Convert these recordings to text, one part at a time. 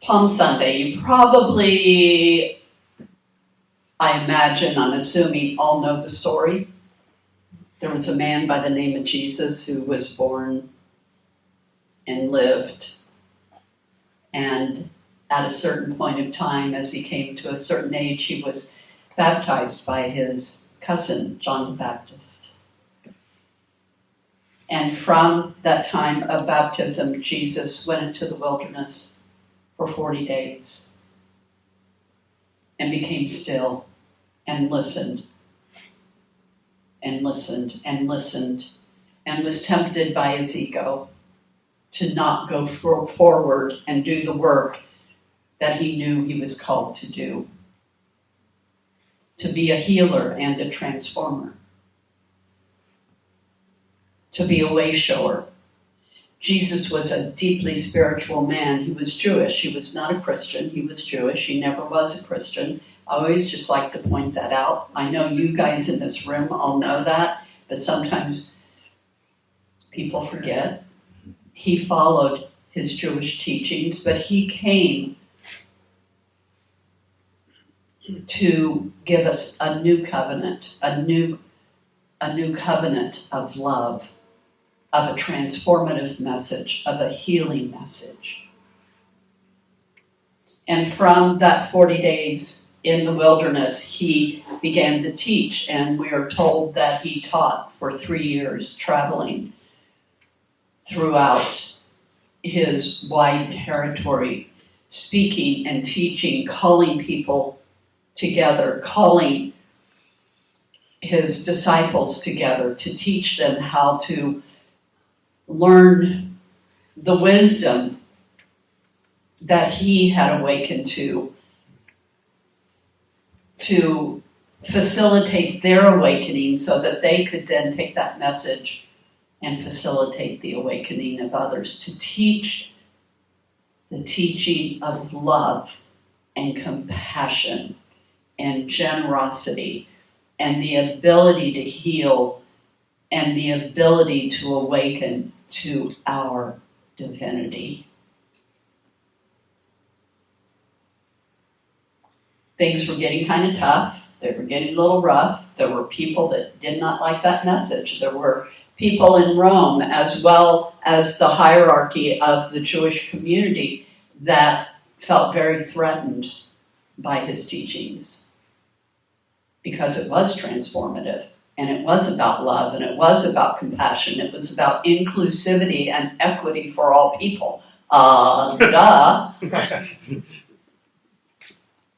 Palm Sunday, you probably, I imagine, I'm assuming, all know the story. There was a man by the name of Jesus who was born and lived. And at a certain point of time, as he came to a certain age, he was baptized by his cousin, John the Baptist. And from that time of baptism, Jesus went into the wilderness for 40 days and became still and listened and listened and listened and was tempted by his ego to not go forward and do the work that he knew he was called to do, to be a healer and a transformer, to be a way shower. Jesus was a deeply spiritual man. He was Jewish. He was not a Christian. He was Jewish. He never was a Christian. I always just like to point that out. I know you guys in this room all know that, but sometimes people forget. He followed his Jewish teachings, but he came to give us a new covenant, a new covenant of love, of a transformative message, of a healing message. And from that 40 days in the wilderness, he began to teach, and we are told that he taught for 3 years, traveling throughout his wide territory, speaking and teaching, calling people together, calling his disciples together to teach them how to learn the wisdom that he had awakened to facilitate their awakening so that they could then take that message and facilitate the awakening of others, to teach the teaching of love and compassion and generosity and the ability to heal and the ability to awaken to our divinity. Things were getting kind of tough. They were getting a little rough. There were people that did not like that message. There were people in Rome, as well as the hierarchy of the Jewish community, that felt very threatened by his teachings, because it was transformative, and it was about love, and it was about compassion. It was about inclusivity and equity for all people. Duh.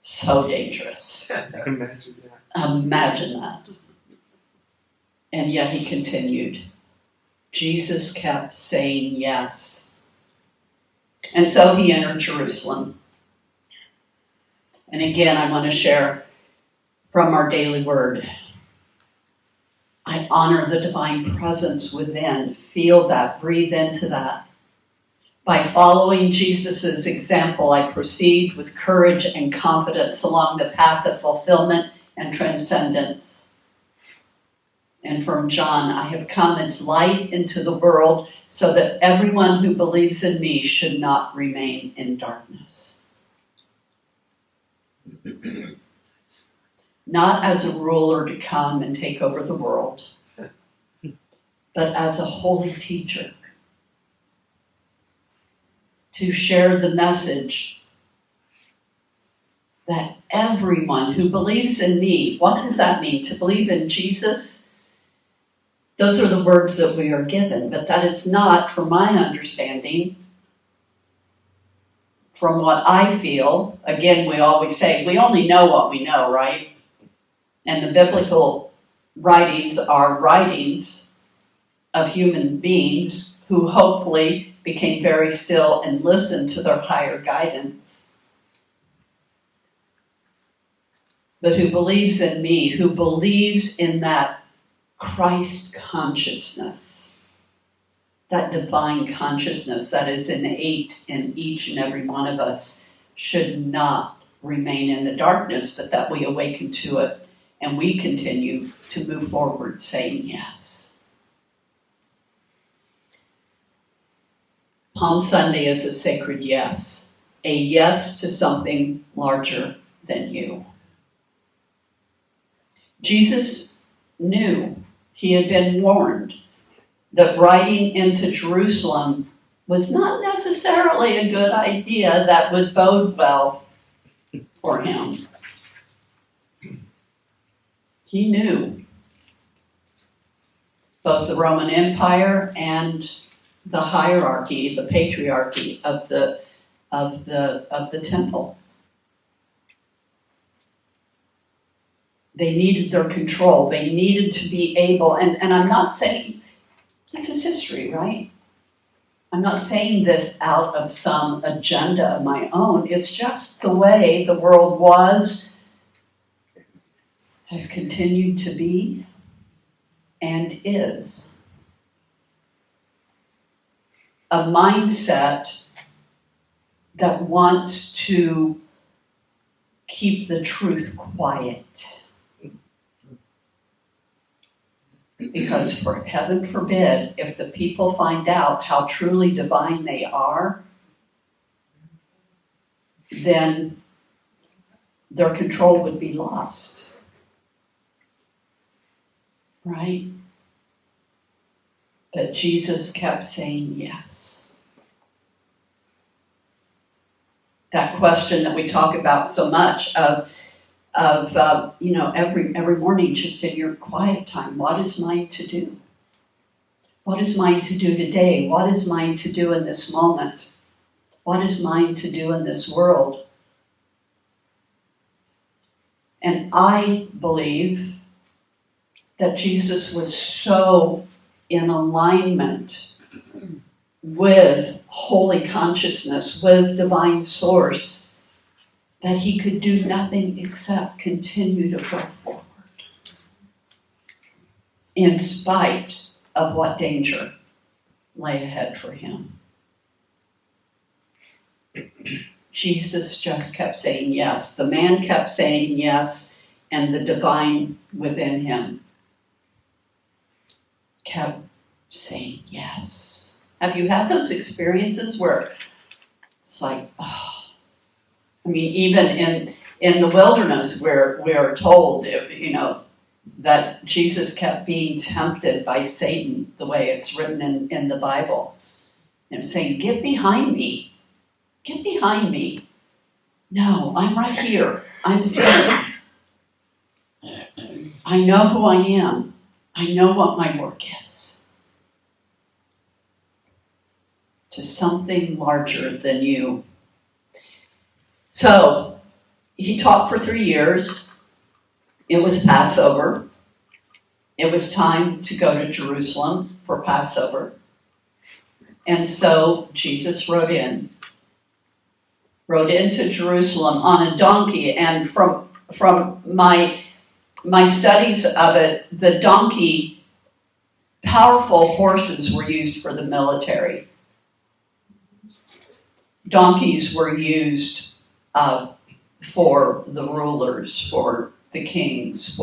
So dangerous. Imagine that. And yet he continued. Jesus kept saying yes. And so he entered Jerusalem. And again, I want to share from our daily word. I honor the divine presence within. Feel that. Breathe into that. By following Jesus' example, I proceed with courage and confidence along the path of fulfillment and transcendence. And from John, I have come as light into the world so that everyone who believes in me should not remain in darkness. Not as a ruler to come and take over the world, but as a holy teacher, to share the message that everyone who believes in me, what does that mean? To believe in Jesus? Those are the words that we are given, but that is not, from my understanding, from what I feel. Again, we always say, we only know what we know, right? And the biblical writings are writings of human beings who hopefully became very still and listened to their higher guidance. But who believes in me, who believes in that Christ consciousness, that divine consciousness that is innate in each and every one of us, should not remain in the darkness, but that we awaken to it and we continue to move forward saying yes. Palm Sunday is a sacred yes. a yes to something larger than you. Jesus knew, he had been warned, that riding into Jerusalem was not necessarily a good idea that would bode well for him. He knew both the Roman Empire and the hierarchy, the patriarchy of the temple. They needed their control. They needed to be able, and I'm not saying, this is history, right? I'm not saying this out of some agenda of my own. It's just the way the world was, has continued to be, and is. A mindset that wants to keep the truth quiet. Because for heaven forbid, if the people find out how truly divine they are, then their control would be lost. Right? But Jesus kept saying yes. That question that we talk about so much of every morning, just in your quiet time, what is mine to do? What is mine to do today? What is mine to do in this moment? What is mine to do in this world? And I believe that Jesus was so in alignment with holy consciousness, with divine source, that he could do nothing except continue to go forward in spite of what danger lay ahead for him. Jesus just kept saying yes. The man kept saying yes, and the divine within him kept saying yes. Have you had those experiences where it's like, oh, I mean, even in the wilderness where we are told, that Jesus kept being tempted by Satan, the way it's written in the Bible, saying, get behind me. Get behind me. No, I'm right here. I'm seeing. I know who I am. I know what my work is. To something larger than you. So, he taught for 3 years. It was Passover. It was time to go to Jerusalem for Passover. And so, Jesus rode into Jerusalem on a donkey. And from my studies of it, the donkey, powerful horses were used for the military. Donkeys were used for the rulers, for the kings,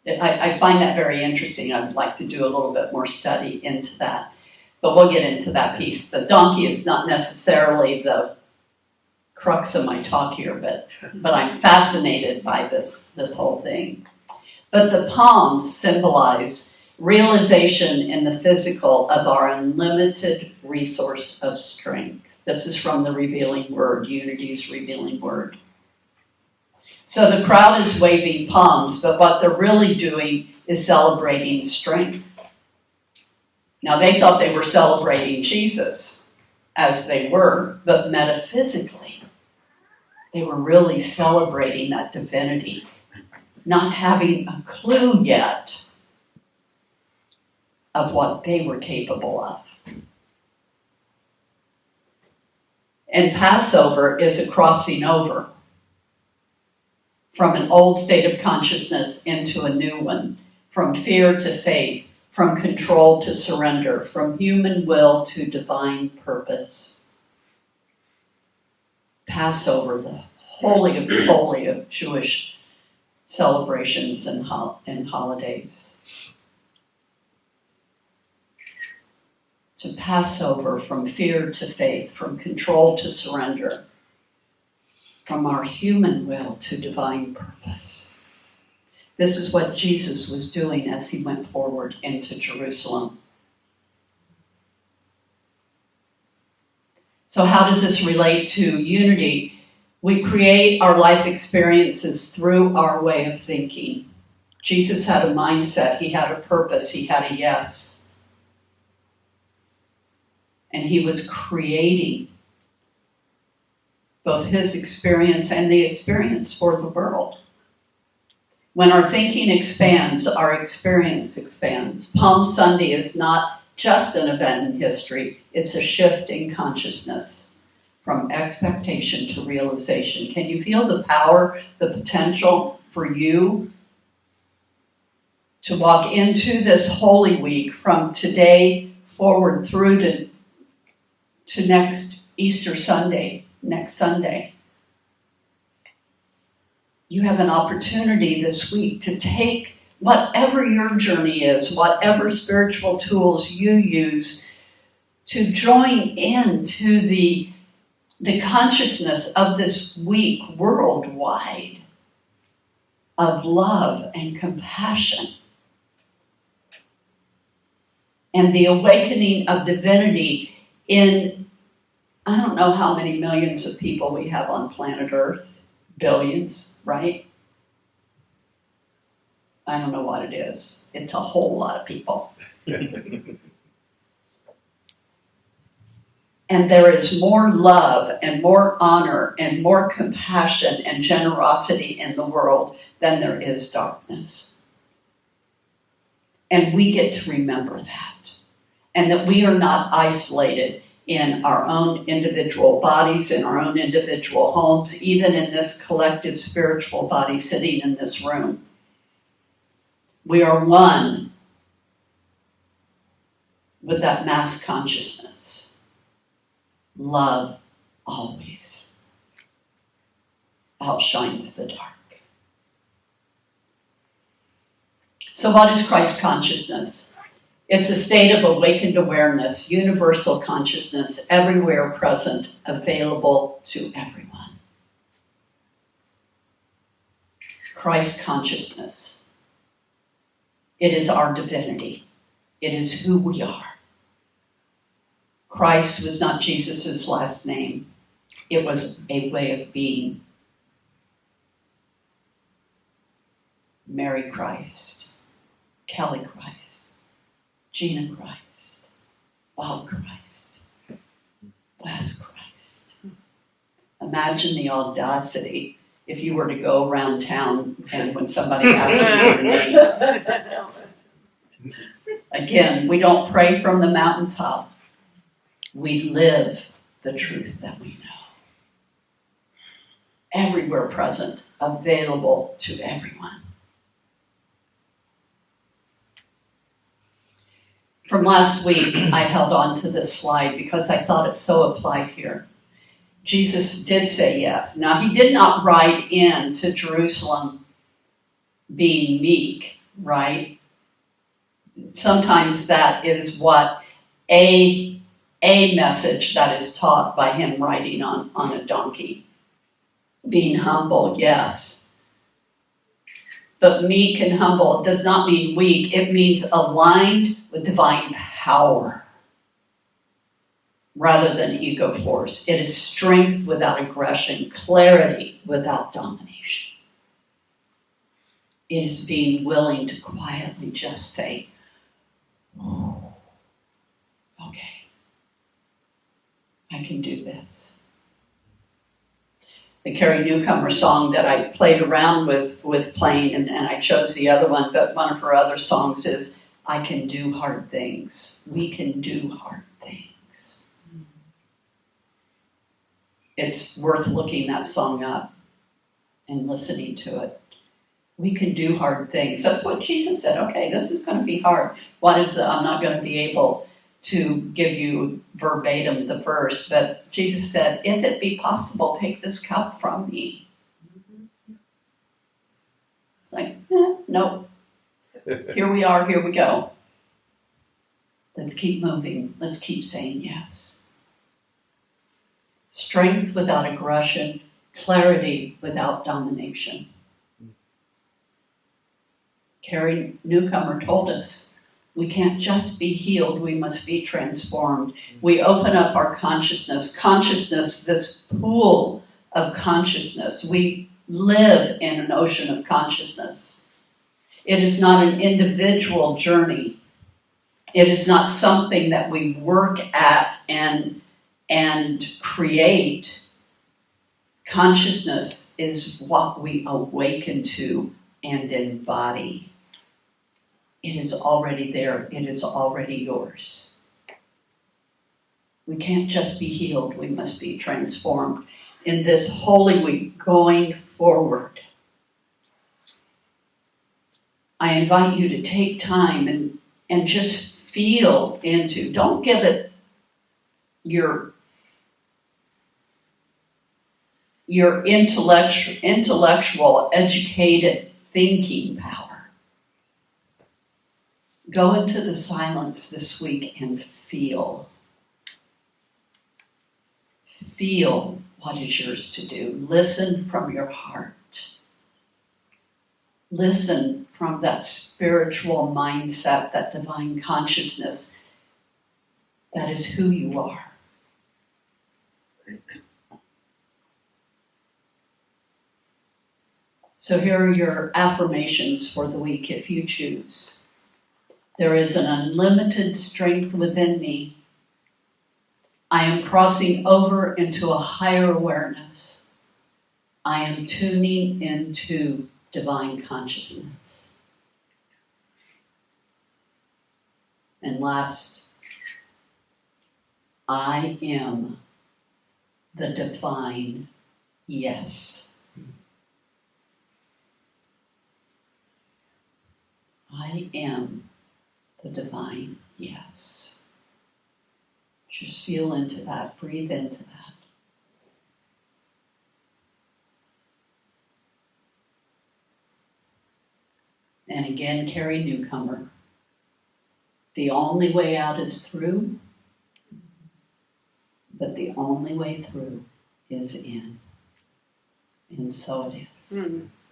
I find that very interesting. I'd like to do a little bit more study into that. But we'll get into that piece. The donkey is not necessarily the crux of my talk here, but I'm fascinated by this whole thing. But the palms symbolize realization in the physical of our unlimited resource of strength. This is from the Revealing Word, Unity's Revealing Word. So the crowd is waving palms, but what they're really doing is celebrating strength. Now they thought they were celebrating Jesus, as they were, but metaphysically, they were really celebrating that divinity, not having a clue yet of what they were capable of. And Passover is a crossing over from an old state of consciousness into a new one, from fear to faith, from control to surrender, from human will to divine purpose. Passover, the holy of Jewish celebrations and holidays. to pass over from fear to faith, from control to surrender, from our human will to divine purpose. This is what Jesus was doing as he went forward into Jerusalem. So how does this relate to unity? We create our life experiences through our way of thinking. Jesus had a mindset, he had a purpose, he had a yes. And he was creating both his experience and the experience for the world. When our thinking expands, our experience expands. Palm Sunday is not just an event in history, it's a shift in consciousness from expectation to realization. Can you feel the power, the potential for you to walk into this Holy Week from today forward through to next Easter Sunday, next Sunday? You have an opportunity this week to take whatever your journey is, whatever spiritual tools you use, to join into the consciousness of this week worldwide of love and compassion and the awakening of divinity in, I don't know how many millions of people we have on planet Earth. Billions, right? I don't know what it is. It's a whole lot of people. And there is more love and more honor and more compassion and generosity in the world than there is darkness. And we get to remember that. And that we are not isolated in our own individual bodies, in our own individual homes, even in this collective spiritual body sitting in this room. We are one with that mass consciousness. Love always outshines the dark. So what is Christ consciousness? It's a state of awakened awareness, universal consciousness, everywhere present, available to everyone. Christ consciousness. It is our divinity. It is who we are. Christ was not Jesus' last name. It was a way of being. Mary Christ, Kelly Christ, Gina Christ, Bob Christ, Wes Christ. Imagine the audacity if you were to go around town and when somebody asked you your name. Again, we don't pray from the mountaintop. We live the truth that we know. Everywhere present, available to everyone. From last week, I held on to this slide because I thought it so applied here. Jesus did say yes. Now, he did not ride in to Jerusalem being meek, right? Sometimes that is what a message that is taught by him riding on a donkey. Being humble, yes. But meek and humble does not mean weak. It means aligned with divine power rather than ego force. It is strength without aggression, clarity without domination. It is being willing to quietly just say, oh, okay, I can do this. The Carrie Newcomer song that I played around with playing, and I chose the other one, but one of her other songs is, I can do hard things. We can do hard things. It's worth looking that song up and listening to it. We can do hard things. That's what Jesus said. Okay, this is going to be hard. I'm not going to be able to give you verbatim the verse, but Jesus said, if it be possible, take this cup from me. It's like, no. Here we are, here we go. Let's keep moving. Let's keep saying yes. Strength without aggression, clarity without domination. Carrie Newcomer told us, we can't just be healed, we must be transformed. We open up our consciousness, this pool of consciousness. We live in an ocean of consciousness. It is not an individual journey. It is not something that we work at and create. Consciousness is what we awaken to and embody. It is already there. It is already yours. We can't just be healed. We must be transformed. In this Holy Week, going forward, I invite you to take time and just feel into, don't give it your intellectual, educated thinking power. Go into the silence this week and feel. Feel what is yours to do. Listen from your heart. Listen from that spiritual mindset, that divine consciousness. That is who you are. So here are your affirmations for the week if you choose. There is an unlimited strength within me. I am crossing over into a higher awareness. I am tuning into divine consciousness. And last, I am the divine yes. I am the divine yes. Just feel into that, breathe into that. And again, Carrie Newcomer. The only way out is through, but the only way through is in. And so it is.